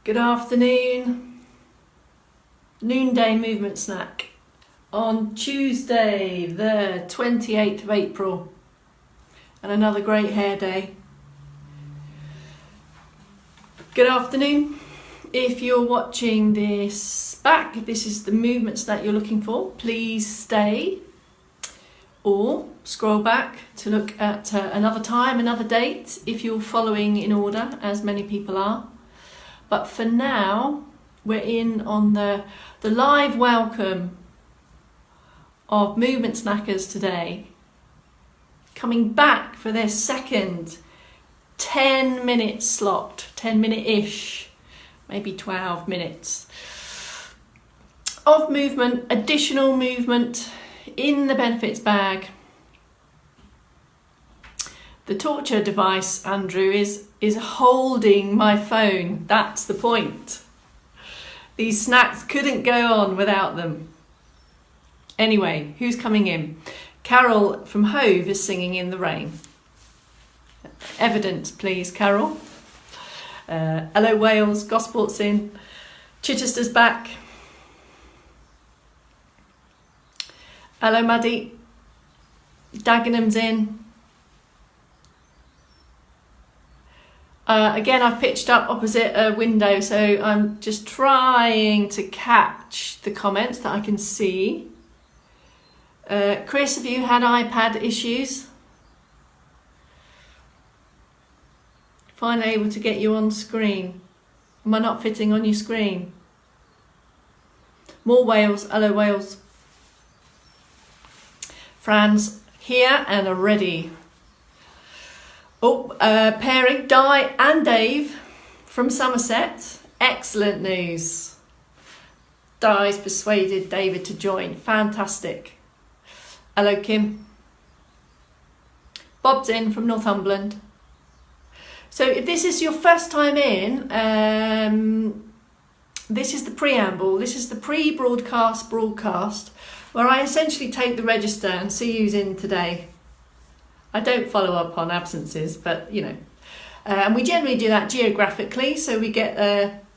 Good afternoon. Noonday movement snack on Tuesday the 28th of April, and another great hair day. Good afternoon. If you're watching this back, if this is the movement snack you're looking for, please stay or scroll back to look at another time, another date, if you're following in order, as many people are. But for now, we're in on the live welcome of movement snackers today, coming back for their second 10-minute slot, 10-minute-ish, maybe 12 minutes of movement, additional movement in the benefits bag. The torture device, Andrew, is holding my phone. That's the point. These snacks couldn't go on without them. Anyway, who's coming in? Carol from Hove is singing In the Rain. Evidence, please, Carol. Hello, Wales. Gosport's in. Chichester's back. Hello, Maddie. Dagenham's in. Again, I've pitched up opposite a window, so I'm just trying to catch the comments that I can see. Chris, have you had iPad issues? Finally able to get you on screen. Am I not fitting on your screen? More Wales. Hello, Wales. Fran's here and are ready. Oh, pairing Di and Dave from Somerset. Excellent news. Di's persuaded David to join. Fantastic. Hello, Kim. Bob's in from Northumberland. So if this is your first time in, this is the preamble. This is the pre-broadcast broadcast, where I essentially take the register and see who's in today. I don't follow up on absences, but you know. And we generally do that geographically, so we get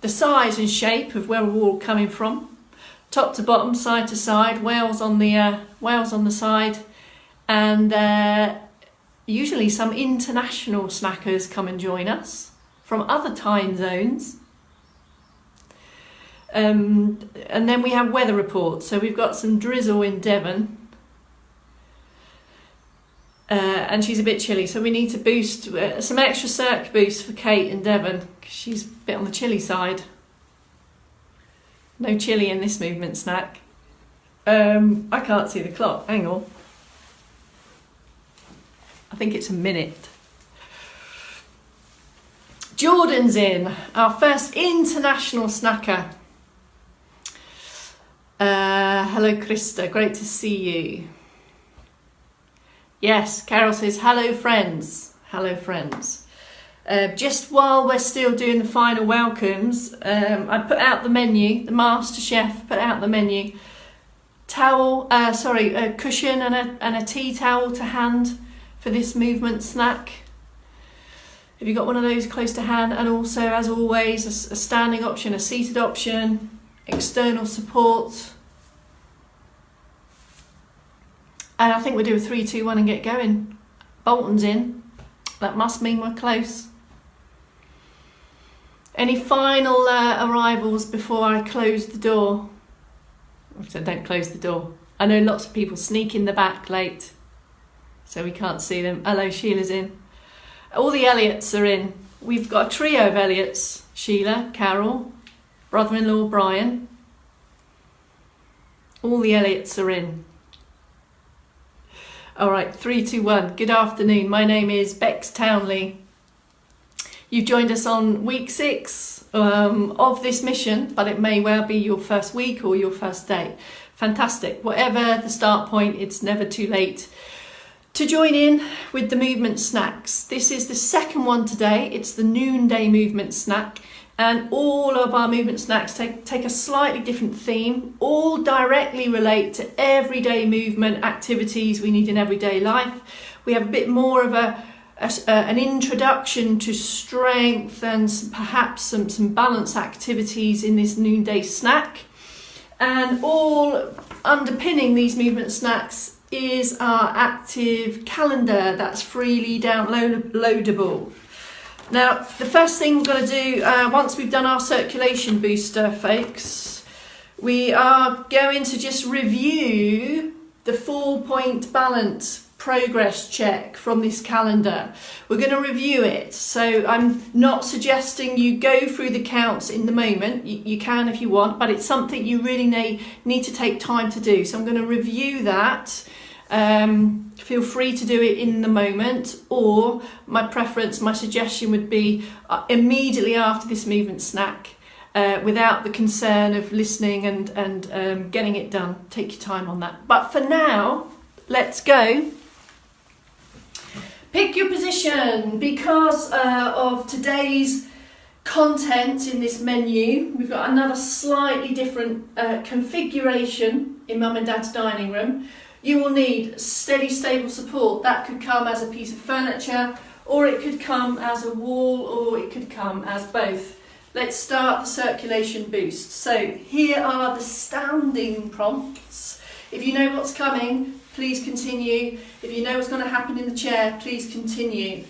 the size and shape of where we're all coming from, top to bottom, side to side, Wales on the side, and usually some international snackers come and join us from other time zones. And then we have weather reports. So we've got some drizzle in Devon. And she's a bit chilly, so we need to boost some extra circ boost for Kate in Devon, because she's a bit on the chilly side. No chilly in this movement snack. I can't see the clock. Hang on. I think it's a minute. Jordan's in, our first international snacker. Hello, Krista. Great to see you. Yes, Carol says, hello, friends. Hello, friends. Just while we're still doing the final welcomes, I put out the menu. The master chef put out the menu. A cushion and a tea towel to hand for this movement snack. Have you got one of those close to hand? And also, as always, a standing option, a seated option, external support. And I think we'll do a 3, 2, 1 and get going. Bolton's in. That must mean we're close. Any final arrivals before I close the door? So don't close the door. I know lots of people sneak in the back late, so we can't see them. Hello, Sheila's in. All the Elliots are in. We've got a trio of Elliots. Sheila, Carol, brother-in-law Brian. All the Elliots are in. All right, 3, 2, 1. Good afternoon. My name is Bex Townley. You've joined us on week 6 of this mission, but it may well be your first week or your first day. Fantastic. Whatever the start point, it's never too late to join in with the movement snacks. This is the second one today. It's the noonday movement snack. And all of our movement snacks take a slightly different theme, all directly relate to everyday movement activities we need in everyday life. We have a bit more of a an introduction to strength and perhaps some balance activities in this noonday snack. And all underpinning these movement snacks is our active calendar that's freely downloadable. Now, the first thing we're going to do, once we've done our circulation booster, folks, we are going to just review the 4-point balance progress check from this calendar. We're going to review it. So I'm not suggesting you go through the counts in the moment. You can if you want, but it's something you really need to take time to do. So I'm going to review that. Feel free to do it in the moment, or my suggestion would be immediately after this movement snack, without the concern of listening and getting it done. Take your time on that. But for now, let's go. Pick your position. Because of today's content in this menu, we've got another slightly different configuration in Mum and Dad's dining room. You will need steady, stable support. That could come as a piece of furniture, or it could come as a wall, or it could come as both. Let's start the circulation boost. So here are the standing prompts. If you know what's coming, please continue. If you know what's going to happen in the chair, please continue.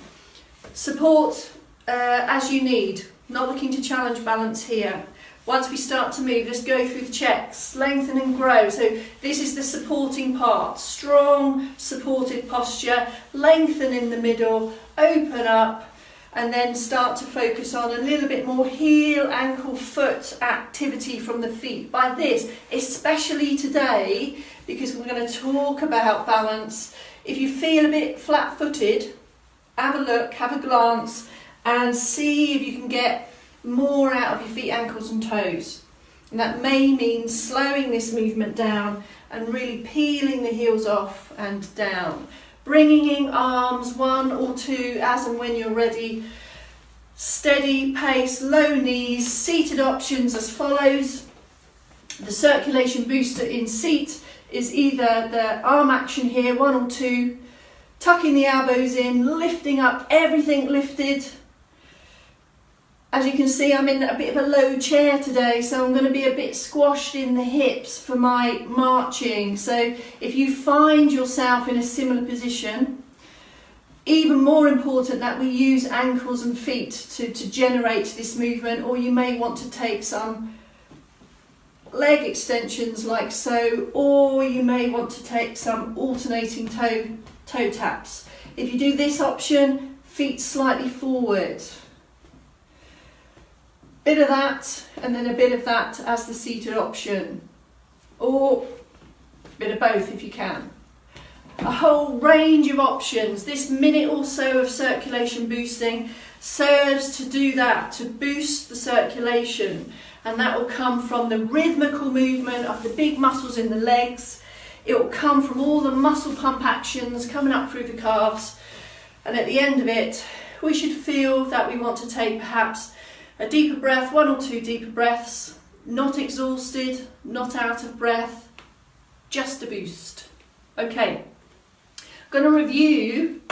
Support as you need. Not looking to challenge balance here. Once we start to move, let's go through the checks. Lengthen and grow. So this is the supporting part. Strong, supported posture. Lengthen in the middle. Open up. And then start to focus on a little bit more heel, ankle, foot activity from the feet. By this, especially today, because we're going to talk about balance, if you feel a bit flat-footed, have a look, have a glance, and see if you can get more out of your feet, ankles and toes. And that may mean slowing this movement down and really peeling the heels off and down. Bringing in arms, 1 or 2 as and when you're ready. Steady pace, low knees, seated options as follows. The circulation booster in seat is either the arm action here, 1 or 2, tucking the elbows in, lifting up, everything lifted. As you can see, I'm in a bit of a low chair today, so I'm going to be a bit squashed in the hips for my marching. So if you find yourself in a similar position, even more important that we use ankles and feet to generate this movement, or you may want to take some leg extensions like so, or you may want to take some alternating toe taps. If you do this option, feet slightly forward. Bit of that, and then a bit of that as the seated option, or a bit of both if you can. A whole range of options. This minute or so of circulation boosting serves to do that, to boost the circulation, and that will come from the rhythmical movement of the big muscles in the legs. It will come from all the muscle pump actions coming up through the calves, and at the end of it, we should feel that we want to take perhaps a deeper breath, 1 or 2 deeper breaths, not exhausted, not out of breath, just a boost. Okay, I'm going to review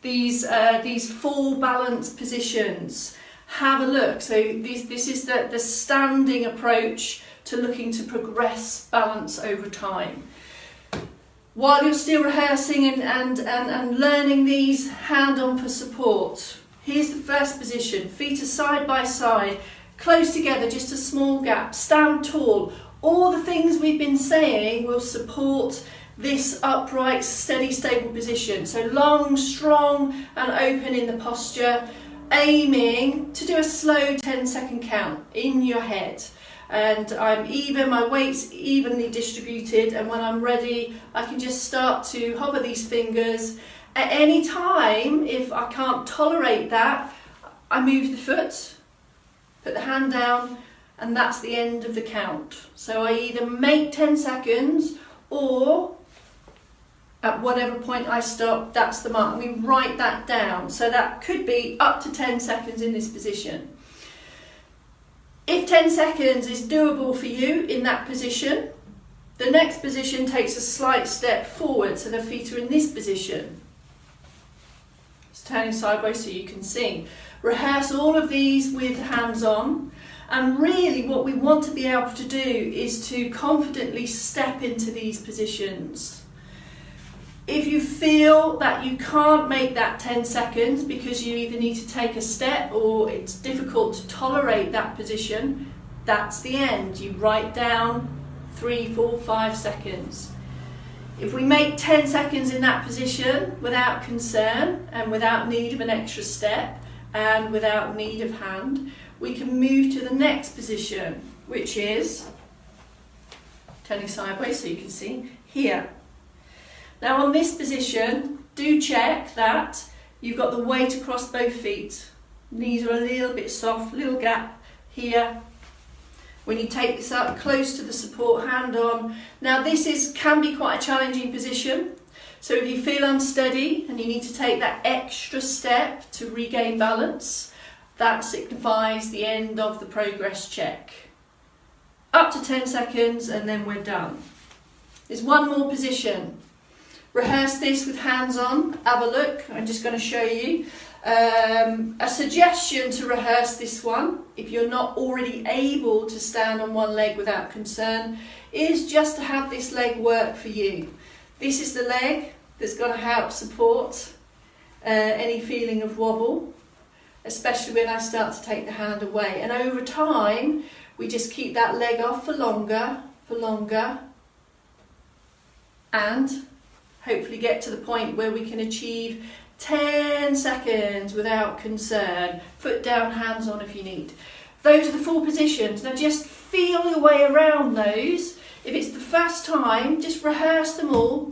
these 4 balance positions. Have a look. So this is the standing approach to looking to progress balance over time. While you're still rehearsing and learning these, hand on for support. Here's the first position, feet are side by side, close together, just a small gap, stand tall. All the things we've been saying will support this upright, steady, stable position. So long, strong and open in the posture, aiming to do a slow 10-second count in your head. And my weight's evenly distributed, and when I'm ready, I can just start to hover these fingers. At any time, if I can't tolerate that, I move the foot, put the hand down, and that's the end of the count. So I either make 10 seconds, or at whatever point I stop, that's the mark. We write that down. So that could be up to 10 seconds in this position. If 10 seconds is doable for you in that position, the next position takes a slight step forward, so the feet are in this position. turning sideways so you can see. Rehearse all of these with hands on, and really what we want to be able to do is to confidently step into these positions. If you feel that you can't make that 10 seconds because you either need to take a step or it's difficult to tolerate that position, that's the end. You write down 3, 4, 5 seconds. If we make 10 seconds in that position without concern and without need of an extra step and without need of hand, we can move to the next position, which is turning sideways so you can see here. Now on this position, do check that you've got the weight across both feet. Knees are a little bit soft, little gap here. When you take this up close to the support, hand on. Now this can be quite a challenging position. So if you feel unsteady and you need to take that extra step to regain balance, that signifies the end of the progress check. Up to 10 seconds and then we're done. There's one more position. Rehearse this with hands on. Have a look. I'm just going to show you. A suggestion to rehearse this one, if you're not already able to stand on one leg without concern, is just to have this leg work for you. This is the leg that's going to help support any feeling of wobble, especially when I start to take the hand away. And over time, we just keep that leg off for longer, and hopefully get to the point where we can achieve 10 seconds without concern. Foot down, hands on if you need. Those are the 4 positions. Now just feel your way around those. If it's the first time, just rehearse them all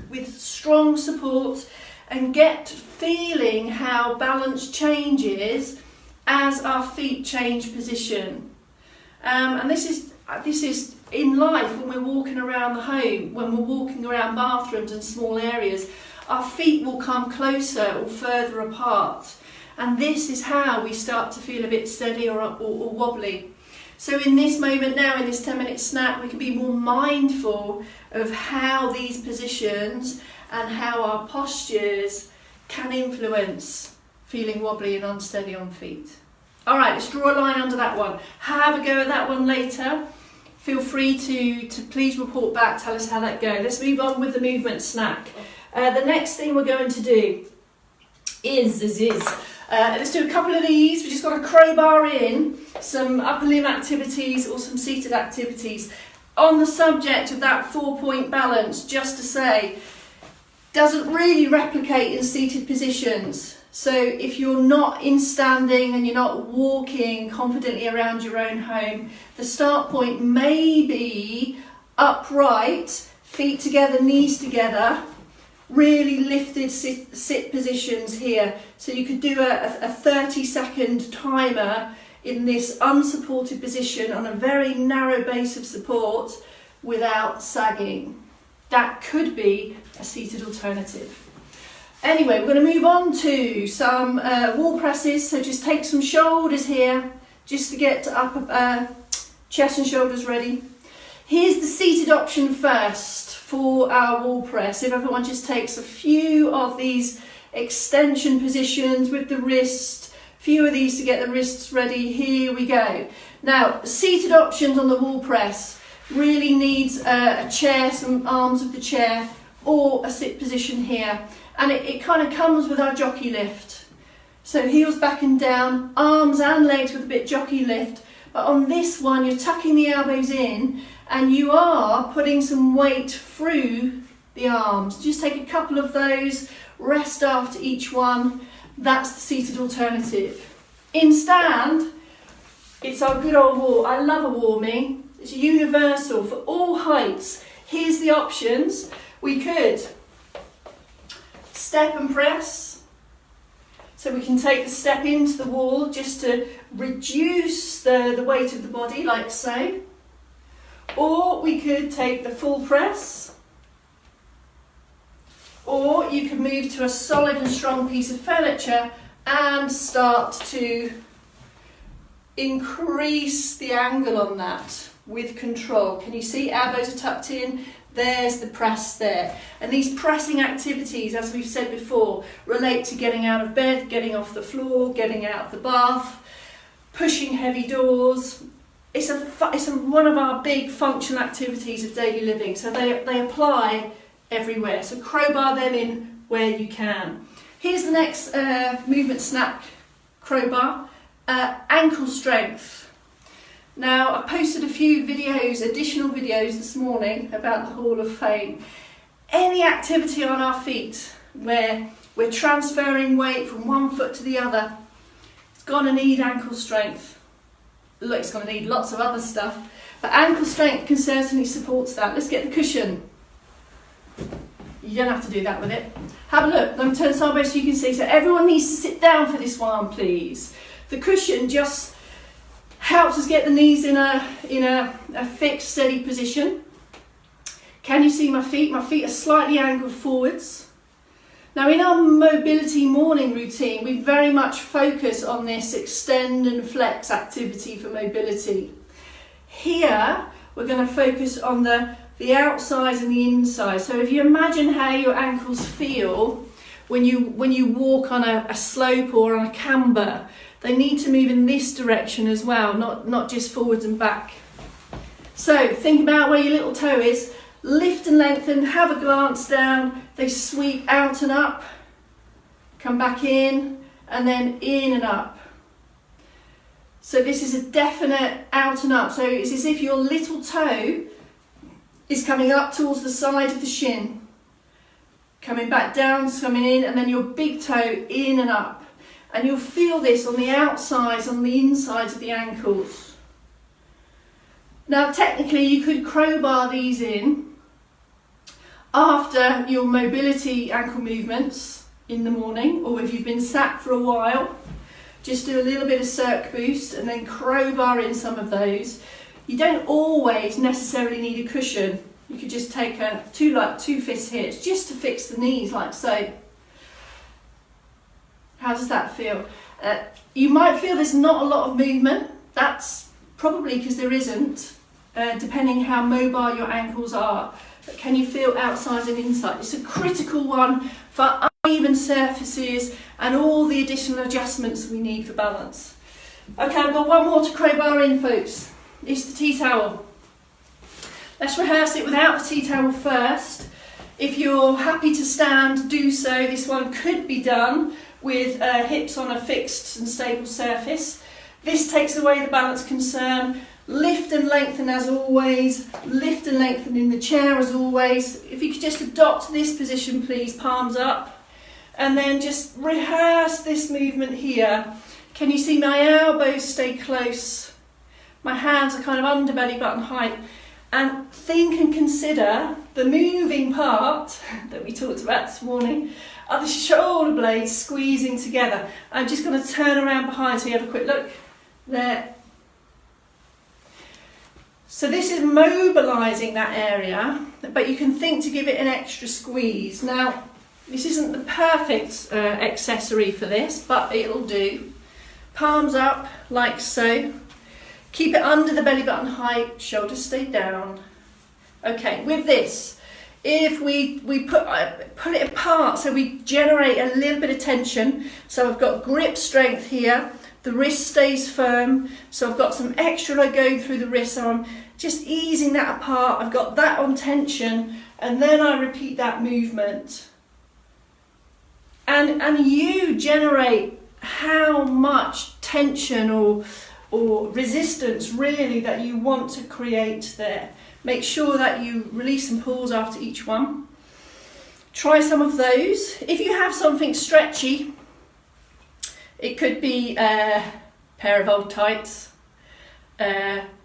with strong support and get feeling how balance changes as our feet change position. And this is in life when we're walking around the home, when we're walking around bathrooms and small areas, our feet will come closer or further apart. And this is how we start to feel a bit steady or wobbly. So in this moment now, in this 10-minute snack, we can be more mindful of how these positions and how our postures can influence feeling wobbly and unsteady on feet. All right, let's draw a line under that one. Have a go at that one later. Feel free to please report back, tell us how that goes. Let's move on with the movement snack. The next thing we're going to do is let's do a couple of these. We just got to crowbar in some upper limb activities or some seated activities. On the subject of that 4-point balance, just to say, doesn't really replicate in seated positions. So if you're not in standing and you're not walking confidently around your own home, the start point may be upright, feet together, knees together, really lifted sit positions here. So you could do a 30-second timer in this unsupported position on a very narrow base of support without sagging. That could be a seated alternative. Anyway, we're going to move on to some wall presses. So just take some shoulders here, just to get upper chest and shoulders ready. Here's the seated option first for our wall press. If everyone just takes a few of these extension positions with the wrist, a few of these to get the wrists ready. Here we go. Now, seated options on the wall press really needs a chair, some arms of the chair, or a sit position here. And it kind of comes with our jockey lift. So heels back and down, arms and legs with a bit jockey lift. But on this one, you're tucking the elbows in and you are putting some weight through the arms. Just take a couple of those, rest after each one. That's the seated alternative. In stand, it's our good old wall. I love a warming. It's universal for all heights. Here's the options. We could step and press. So we can take the step into the wall just to reduce the weight of the body, like so. Or we could take the full press. Or you can move to a solid and strong piece of furniture and start to increase the angle on that with control. Can you see elbows are tucked in? There's the press there. And these pressing activities, as we've said before, relate to getting out of bed, getting off the floor, getting out of the bath, pushing heavy doors. It's one of our big functional activities of daily living. So they apply everywhere. So crowbar them in where you can. Here's the next movement snack crowbar, ankle strength. Now, I posted a few videos, additional videos this morning about the Hall of Fame. Any activity on our feet where we're transferring weight from one foot to the other, it's going to need ankle strength. Look, it's going to need lots of other stuff, but ankle strength can certainly support that. Let's get the cushion. You don't have to do that with it. Have a look. Let me turn sideways so you can see. So everyone needs to sit down for this one, please. The cushion just helps us get the knees in a fixed, steady position. Can you see my feet? My feet are slightly angled forwards. Now, in our mobility morning routine, we very much focus on this extend and flex activity for mobility. Here, we're going to focus on the outside and the inside. So if you imagine how your ankles feel when you walk on a slope or on a camber, they need to move in this direction as well, not just forwards and back. So think about where your little toe is, lift and lengthen, have a glance down, they sweep out and up, come back in, and then in and up. So this is a definite out and up. So it's as if your little toe is coming up towards the side of the shin, coming back down, coming in, and then your big toe in and up. And you'll feel this on the outsides, on the insides of the ankles. Now, technically, you could crowbar these in after your mobility ankle movements in the morning, or if you've been sat for a while, just do a little bit of circ boost and then crowbar in some of those. You don't always necessarily need a cushion. You could just take two fist hits just to fix the knees, like so. How does that feel? You might feel there's not a lot of movement. That's probably because there isn't, depending how mobile your ankles are. But can you feel outside and inside? It's a critical one for uneven surfaces and all the additional adjustments we need for balance. Okay, I've got one more to crowbar in, folks. It's the tea towel. Let's rehearse it without the tea towel first. If you're happy to stand, do so. This one could be done with hips on a fixed and stable surface. This takes away the balance concern. Lift and lengthen as always. Lift and lengthen in the chair as always. If you could just adopt this position, please, palms up. And then just rehearse this movement here. Can you see my elbows stay close? My hands are kind of under belly button height. And think and consider the moving part that we talked about this morning are the shoulder blades squeezing together. I'm just going to turn around behind so you have a quick look. There. So this is mobilising that area, but you can think to give it an extra squeeze. Now, this isn't the perfect accessory for this, but it'll do. Palms up, like so. Keep it under the belly button height, shoulders stay down. Okay, with this, if we pull it apart, so we generate a little bit of tension. So I've got grip strength here, the wrist stays firm. So I've got some extra load going through the wrist, so I'm just easing that apart. I've got that on tension, and then I repeat that movement. And you generate how much tension or resistance really that you want to create there. Make sure that you release and pause after each one. Try some of those. If you have something stretchy, it could be a pair of old tights.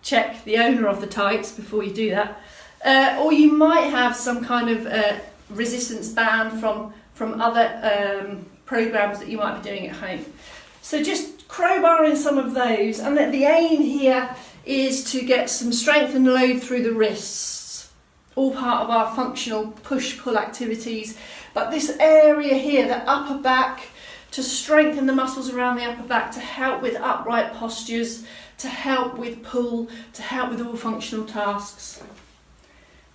Check the owner of the tights before you do that. Or you might have some kind of resistance band from other programs that you might be doing at home. So just crowbar in some of those, and the aim here is to get some strength and load through the wrists, all part of our functional push-pull activities. But this area here, the upper back, to strengthen the muscles around the upper back, to help with upright postures, to help with pull, to help with all functional tasks.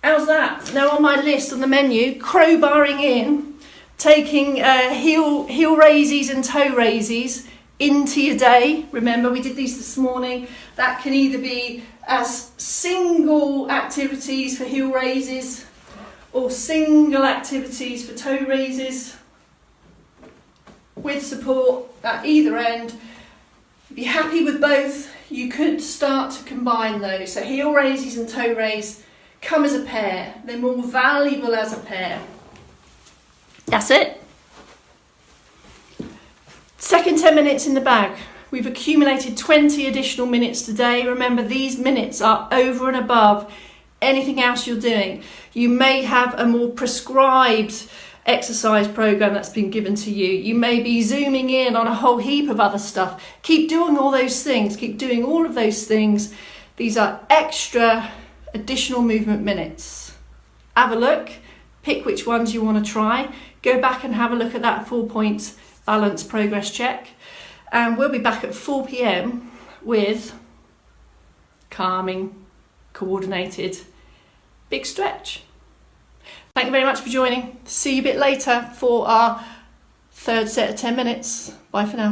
How's that? Now on my list on the menu, crowbarring in, taking heel raises and toe raises into your day. Remember, we did these this morning. That can either be as single activities for heel raises or single activities for toe raises with support at either end. If you're happy with both, you could start to combine those. So heel raises and toe raise come as a pair. They're more valuable as a pair. That's it. Second 10 minutes in the bag. We've accumulated 20 additional minutes today. Remember, these minutes are over and above anything else you're doing. You may have a more prescribed exercise program that's been given to you. You may be zooming in on a whole heap of other stuff. Keep doing all those things. Keep doing all of those things. These are extra additional movement minutes. Have a look. Pick which ones you want to try. Go back and have a look at that 4 points balance progress check. And we'll be back at 4 p.m. with calming, coordinated, big stretch. Thank you very much for joining. See you a bit later for our third set of 10 minutes. Bye for now.